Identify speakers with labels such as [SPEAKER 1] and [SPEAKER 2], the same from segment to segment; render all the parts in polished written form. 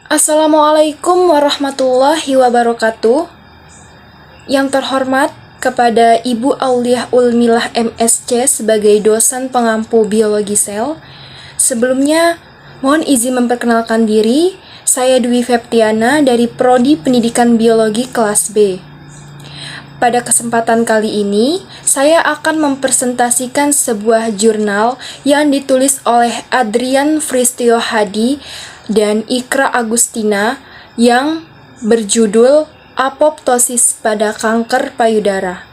[SPEAKER 1] Assalamualaikum warahmatullahi wabarakatuh. Yang terhormat kepada Ibu Auliah Ulmilah MSc sebagai dosen pengampu biologi sel. Sebelumnya, mohon izin memperkenalkan diri. Saya Dwi Feptiana dari Prodi Pendidikan Biologi kelas B. Pada kesempatan kali ini, saya akan mempresentasikan sebuah jurnal yang ditulis oleh Adrian Fristio Hadi dan Ikra Agustina yang berjudul Apoptosis pada Kanker Payudara.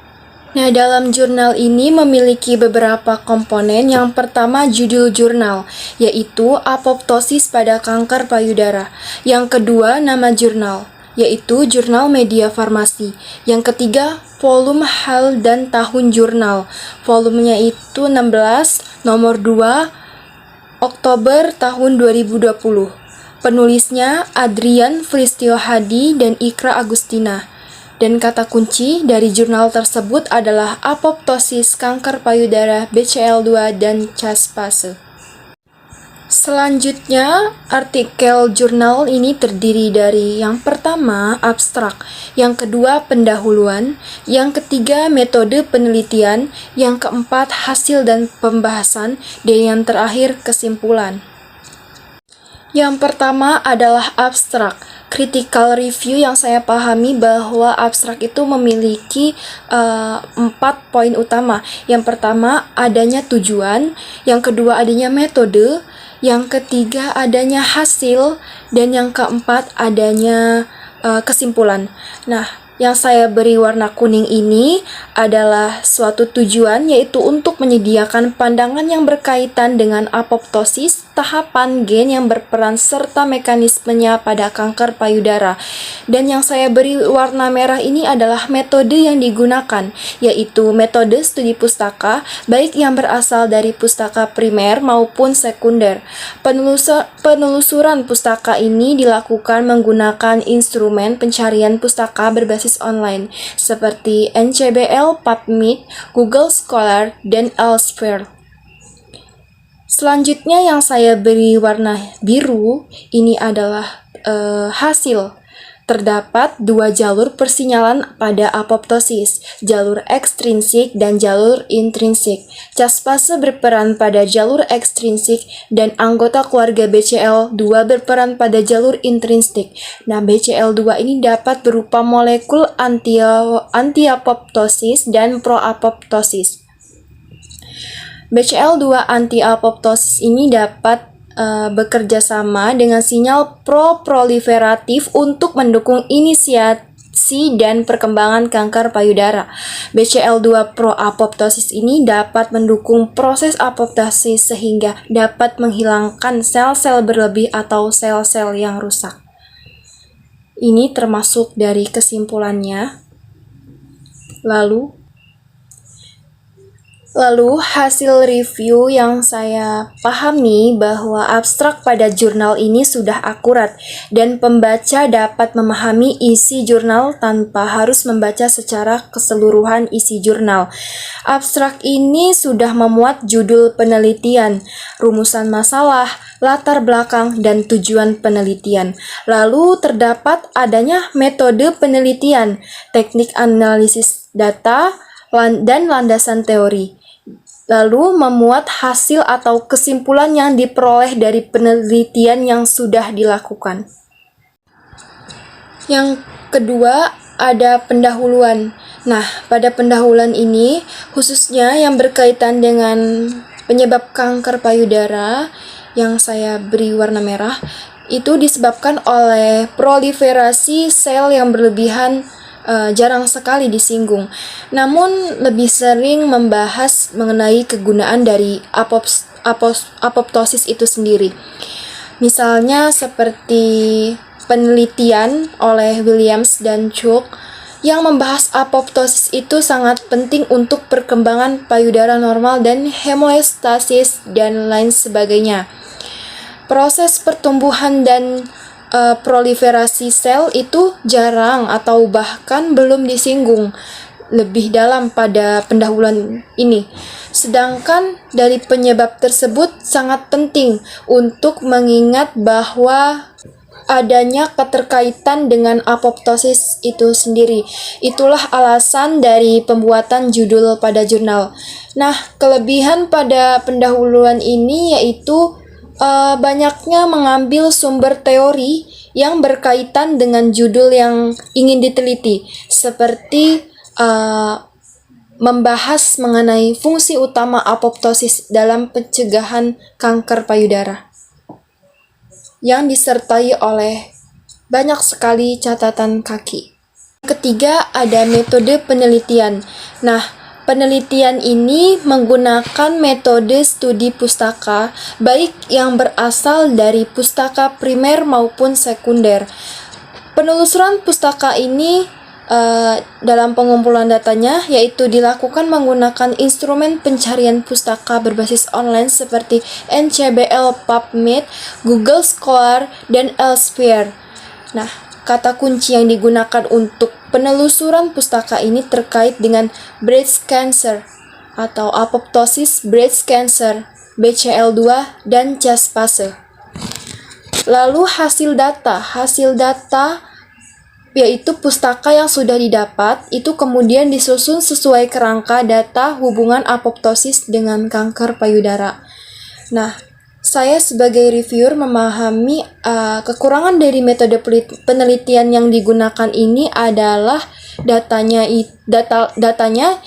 [SPEAKER 1] Nah, dalam jurnal ini memiliki beberapa komponen. Yang pertama, judul jurnal, yaitu Apoptosis pada Kanker Payudara. Yang kedua, nama jurnal, yaitu Jurnal Media Farmasi. Yang ketiga, volume hal dan tahun jurnal. Volumenya itu 16, nomor 2, Oktober tahun 2020. Penulisnya Adrian Fristio Hadi dan Ikra Agustina. Dan kata kunci dari jurnal tersebut adalah apoptosis kanker payudara BCL2 dan caspase. Selanjutnya, artikel jurnal ini terdiri dari yang pertama, abstrak, yang kedua, pendahuluan, yang ketiga, metode penelitian, yang keempat, hasil dan pembahasan, dan yang terakhir, kesimpulan. Yang pertama adalah abstrak. Critical review yang saya pahami bahwa abstrak itu memiliki 4 poin utama. Yang pertama, adanya tujuan, yang kedua, adanya metode, yang ketiga, adanya hasil, dan yang keempat, adanya kesimpulan. Nah, yang saya beri warna kuning ini adalah suatu tujuan, yaitu untuk menyediakan pandangan yang berkaitan dengan apoptosis, tahapan gen yang berperan serta mekanismenya pada kanker payudara. Dan yang saya beri warna merah ini adalah metode yang digunakan, yaitu metode studi pustaka, baik yang berasal dari pustaka primer maupun sekunder. Penelusuran pustaka ini dilakukan menggunakan instrumen pencarian pustaka berbasis online seperti NCBL, PubMed, Google Scholar, dan Elsewhere. Selanjutnya yang saya beri warna biru ini adalah hasil. Terdapat 2 jalur persinyalan pada apoptosis, jalur ekstrinsik dan jalur intrinsik. Caspase berperan pada jalur ekstrinsik dan anggota keluarga BCL2 berperan pada jalur intrinsik. Nah, BCL2 ini dapat berupa molekul anti-apoptosis dan pro-apoptosis. BCL2 anti-apoptosis ini dapat bekerja sama dengan sinyal pro-proliferatif untuk mendukung inisiasi dan perkembangan kanker payudara. BCL2 pro-apoptosis ini dapat mendukung proses apoptosis sehingga dapat menghilangkan sel-sel berlebih atau sel-sel yang rusak. Ini termasuk dari kesimpulannya. Lalu hasil review yang saya pahami bahwa abstrak pada jurnal ini sudah akurat dan pembaca dapat memahami isi jurnal tanpa harus membaca secara keseluruhan isi jurnal. Abstrak ini sudah memuat judul penelitian, rumusan masalah, latar belakang, dan tujuan penelitian. Lalu terdapat adanya metode penelitian, teknik analisis data, dan landasan teori. Lalu memuat hasil atau kesimpulan yang diperoleh dari penelitian yang sudah dilakukan. Yang kedua, ada pendahuluan. Nah, pada pendahuluan ini, khususnya yang berkaitan dengan penyebab kanker payudara, yang saya beri warna merah, itu disebabkan oleh proliferasi sel yang berlebihan, jarang sekali disinggung. Namun lebih sering membahas mengenai kegunaan dari apoptosis itu sendiri. Misalnya seperti penelitian oleh Williams dan Cook yang membahas apoptosis itu sangat penting untuk perkembangan payudara normal dan hemostasis dan lain sebagainya. Proses pertumbuhan dan proliferasi sel itu jarang atau bahkan belum disinggung lebih dalam pada pendahuluan ini. Sedangkan dari penyebab tersebut sangat penting untuk mengingat bahwa adanya keterkaitan dengan apoptosis itu sendiri. Itulah alasan dari pembuatan judul pada jurnal. Nah, kelebihan pada pendahuluan ini yaitu banyaknya mengambil sumber teori yang berkaitan dengan judul yang ingin diteliti, seperti membahas mengenai fungsi utama apoptosis dalam pencegahan kanker payudara, yang disertai oleh banyak sekali catatan kaki. Ketiga, ada metode penelitian. Nah, penelitian ini menggunakan metode studi pustaka, baik yang berasal dari pustaka primer maupun sekunder. Penelusuran pustaka ini dalam pengumpulan datanya yaitu dilakukan menggunakan instrumen pencarian pustaka berbasis online seperti NCBL, PubMed, Google Scholar, dan Elsevier. Nah, kata kunci yang digunakan untuk penelusuran pustaka ini terkait dengan breast cancer atau apoptosis breast cancer, BCL2, dan caspase. Lalu hasil data yaitu pustaka yang sudah didapat, itu kemudian disusun sesuai kerangka data hubungan apoptosis dengan kanker payudara. Nah, saya sebagai reviewer memahami kekurangan dari metode penelitian yang digunakan ini adalah datanya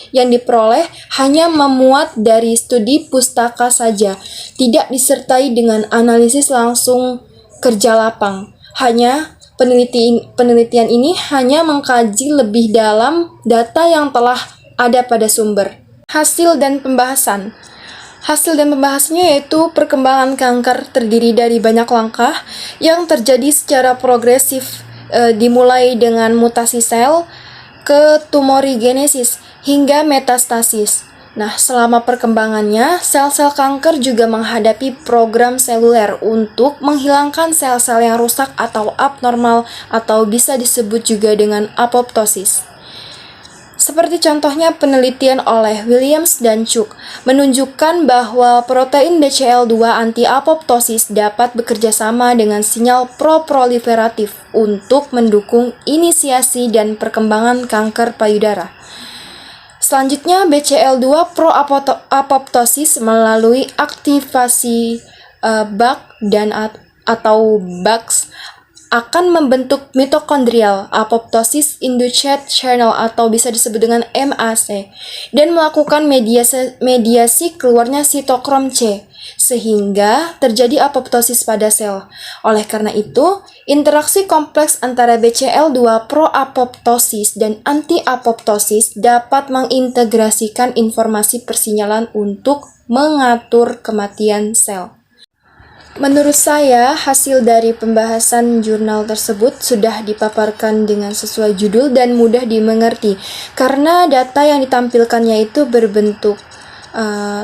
[SPEAKER 1] yang diperoleh hanya memuat dari studi pustaka saja, tidak disertai dengan analisis langsung kerja lapang. Penelitian ini hanya mengkaji lebih dalam data yang telah ada pada sumber. Hasil dan pembahasannya yaitu perkembangan kanker terdiri dari banyak langkah yang terjadi secara progresif, dimulai dengan mutasi sel ke tumorigenesis hingga metastasis. Nah, selama perkembangannya, sel-sel kanker juga menghadapi program seluler untuk menghilangkan sel-sel yang rusak atau abnormal atau bisa disebut juga dengan apoptosis. Seperti contohnya penelitian oleh Williams dan Cook menunjukkan bahwa protein BCL2 anti-apoptosis dapat bekerja sama dengan sinyal pro-proliferatif untuk mendukung inisiasi dan perkembangan kanker payudara. Selanjutnya, BCL2 pro-apoptosis melalui aktivasi BAC atau BAX akan membentuk mitokondrial apoptosis induced channel atau bisa disebut dengan MAC dan melakukan mediasi keluarnya sitokrom C sehingga terjadi apoptosis pada sel. Oleh karena itu, interaksi kompleks antara BCL2 pro-apoptosis dan anti-apoptosis dapat mengintegrasikan informasi persinyalan untuk mengatur kematian sel. Menurut saya, hasil dari pembahasan jurnal tersebut sudah dipaparkan dengan sesuai judul dan mudah dimengerti, karena data yang ditampilkannya itu berbentuk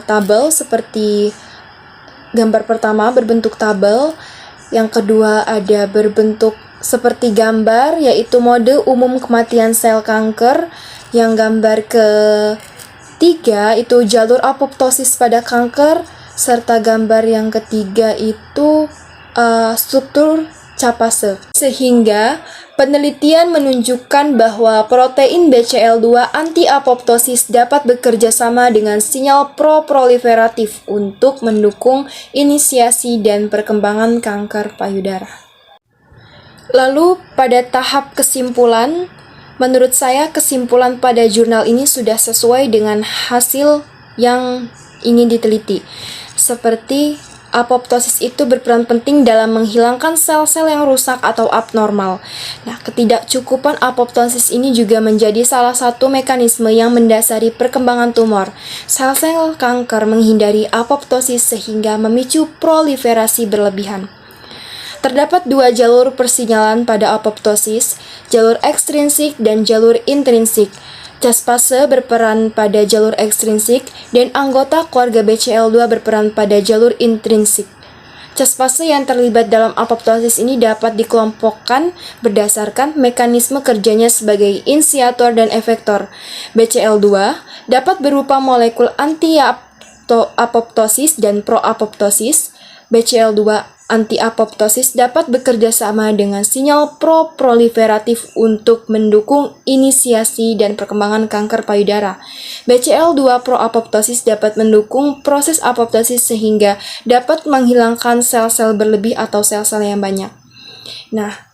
[SPEAKER 1] tabel, seperti gambar pertama berbentuk tabel, yang kedua ada berbentuk seperti gambar, yaitu mode umum kematian sel kanker, yang gambar ketiga itu jalur apoptosis pada kanker, serta gambar yang ketiga itu struktur caspase. Sehingga penelitian menunjukkan bahwa protein BCL2 anti-apoptosis dapat bekerja sama dengan sinyal pro-proliferatif untuk mendukung inisiasi dan perkembangan kanker payudara. Lalu pada tahap kesimpulan, menurut saya kesimpulan pada jurnal ini sudah sesuai dengan hasil yang ingin diteliti. Seperti apoptosis itu berperan penting dalam menghilangkan sel-sel yang rusak atau abnormal. Nah, ketidakcukupan apoptosis ini juga menjadi salah satu mekanisme yang mendasari perkembangan tumor. Sel-sel kanker menghindari apoptosis sehingga memicu proliferasi berlebihan. Terdapat dua jalur persinyalan pada apoptosis, jalur ekstrinsik dan jalur intrinsik. Caspase berperan pada jalur ekstrinsik dan anggota keluarga BCL2 berperan pada jalur intrinsik. Caspase yang terlibat dalam apoptosis ini dapat dikelompokkan berdasarkan mekanisme kerjanya sebagai inisiator dan efektor. BCL2 dapat berupa molekul anti-apoptosis dan pro-apoptosis. BCL2 anti-apoptosis dapat bekerja sama dengan sinyal pro-proliferatif untuk mendukung inisiasi dan perkembangan kanker payudara. BCL2 pro-apoptosis dapat mendukung proses apoptosis sehingga dapat menghilangkan sel-sel berlebih atau sel-sel yang banyak. Nah,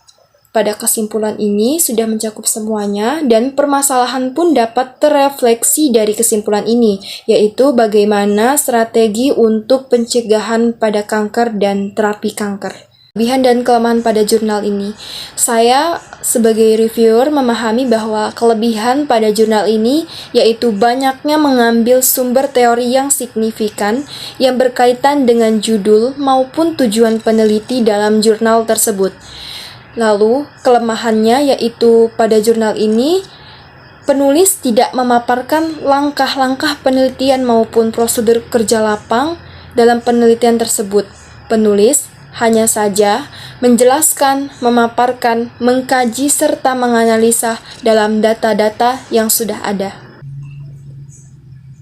[SPEAKER 1] pada kesimpulan ini sudah mencakup semuanya dan permasalahan pun dapat terefleksi dari kesimpulan ini, yaitu bagaimana strategi untuk pencegahan pada kanker dan terapi kanker. Kelebihan dan kelemahan pada jurnal ini. Saya sebagai reviewer memahami bahwa kelebihan pada jurnal ini yaitu banyaknya mengambil sumber teori yang signifikan yang berkaitan dengan judul maupun tujuan peneliti dalam jurnal tersebut. Lalu, kelemahannya yaitu pada jurnal ini, penulis tidak memaparkan langkah-langkah penelitian maupun prosedur kerja lapang dalam penelitian tersebut. Penulis hanya saja menjelaskan, memaparkan, mengkaji, serta menganalisa dalam data-data yang sudah ada.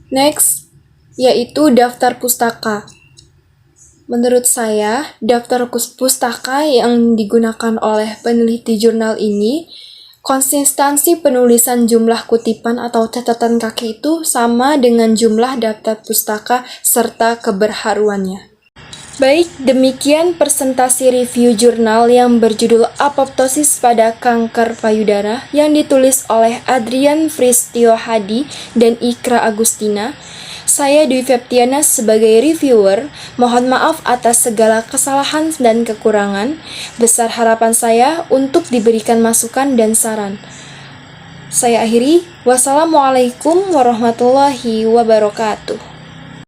[SPEAKER 1] Next, yaitu daftar pustaka. Menurut saya, daftar pustaka yang digunakan oleh peneliti jurnal ini, konsistensi penulisan jumlah kutipan atau catatan kaki itu sama dengan jumlah daftar pustaka serta keberharuannya. Baik, demikian presentasi review jurnal yang berjudul Apoptosis pada Kanker Payudara yang ditulis oleh Adrian Fristio Hadi dan Ikra Agustina. Saya Dwi Feptiana sebagai reviewer, mohon maaf atas segala kesalahan dan kekurangan. Besar harapan saya untuk diberikan masukan dan saran. Saya akhiri, wassalamualaikum warahmatullahi wabarakatuh.